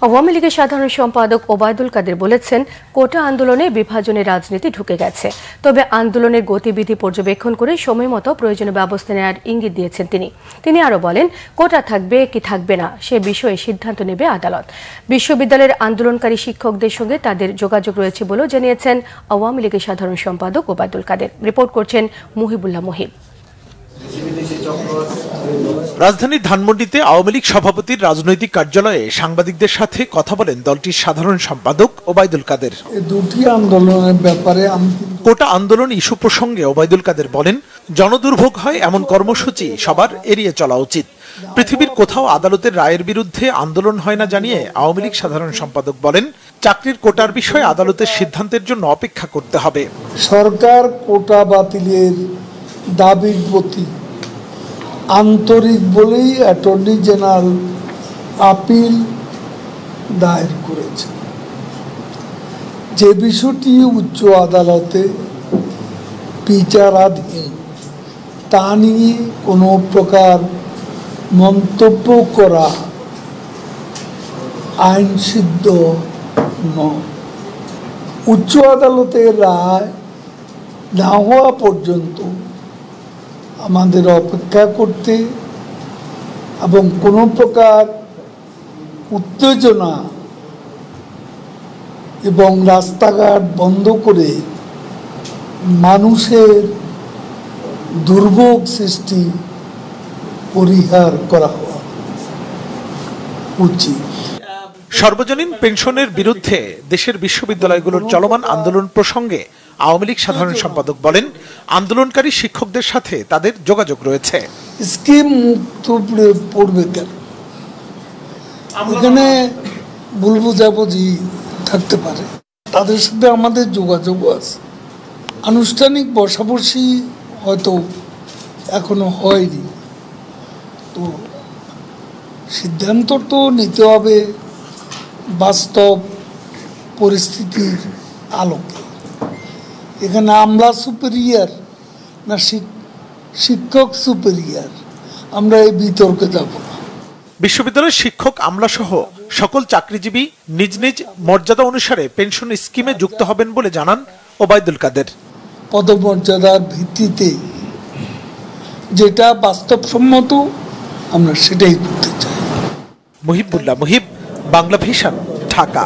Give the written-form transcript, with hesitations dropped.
আওয়ামী লীগের সাধারণ সম্পাদক ওবায়দুল কাদের বলেছেন, কোটা আন্দোলনে বিভাজনের রাজনীতি ঢুকে গেছে। তবে আন্দোলনের গতিবিধি পর্যবেক্ষণ করে সময়মতো প্রয়োজনীয় ব্যবস্থা নেওয়ার ইঙ্গিত দিয়েছেন তিনি আরও বলেন, কোটা থাকবে কি থাকবে না সে বিষয়ে সিদ্ধান্ত নেবে আদালত। বিশ্ববিদ্যালয়ের আন্দোলনকারী শিক্ষকদের সঙ্গে তাদের যোগাযোগ রয়েছে বলেও জানিয়েছেন আওয়ামী লীগের সাধারণ সম্পাদক ওবায়দুল কাদের। রিপোর্ট করছেন মুহিবুল্লাহ মুহিব। রাজধানীর ধানমন্ডিতে আওয়ামী লীগ সভাপতির রাজনৈতিক কার্যালয়ে সাংবাদিকদের সাথে কথা বলেন দলটির সাধারণ সম্পাদক ওবায়দুল কাদের। দুটি আন্দোলনের ব্যাপারে কোটা আন্দোলন ইস্যু প্রসঙ্গে ওবায়দুল কাদের বলেন, জনদুর্ভোগ হয় এমন কর্মসূচি সবার এড়িয়ে চলা উচিত। পৃথিবীর কোথাও আদালতের রায়ের বিরুদ্ধে আন্দোলন হয় না জানিয়ে আওয়ামী লীগ সাধারণ সম্পাদক বলেন, চাকরির কোটার বিষয়ে আদালতের সিদ্ধান্তের জন্য অপেক্ষা করতে হবে। সরকার কোটা বাতিলের দাবির প্রতি আন্তরিক বলেই অ্যাটর্নি জেনারেল আপিল দায়ের করেছে। যে বিষয়টি উচ্চ আদালতে বিচারাধীন তা নিয়ে কোনো প্রকার মন্তব্য করা আইনসিদ্ধ নয়। উচ্চ আদালতের রায় না হওয়া পর্যন্ত আমাদের অপেক্ষা করতে এবং কোনো প্রকার উত্তেজনা এবং রাস্তাঘাট বন্ধ করে মানুষের দুর্ভোগ সৃষ্টি পরিহার করা উচিত। সর্বজনীন পেনশনের বিরুদ্ধে দেশের বিশ্ববিদ্যালয়গুলোর চলমান আন্দোলন প্রসঙ্গে আওয়ামী লীগ সাধারণ সম্পাদক বলেন, আন্দোলনকারী শিক্ষকদের সাথে তাদের যোগাযোগ রয়েছে। স্কিম মুক্ত পড়বে কেন? এখানে ভুল বোঝাবুঝি থাকতে পারে, তাদের সাথে আমাদের যোগাযোগ আছে। আনুষ্ঠানিক বসাবসি হয়তো এখনো হয়নি, তো সিদ্ধান্ত তো নিতে হবে বাস্তব পরিস্থিতির আলোকে। এখানে আমলা সুপিরিয়ার না শিক্ষক সুপিরিয়ার, আমরা এই বিতর্কে যাব না। বিশ্ববিদ্যালয়ের শিক্ষক আমলা সহ সকল চাকরিজীবী নিজ নিজ মর্যাদা অনুসারে পেনশন স্কিমে যুক্ত হবেন বলে জানান ওবায়দুল কাদের। পদমর্যাদার ভিত্তিতে যেটা বাস্তবসম্মত আমরা সেটাই করতে চাই। মুহিবুল্লাহ মুহিব, বাংলা ভিশন, ঢাকা।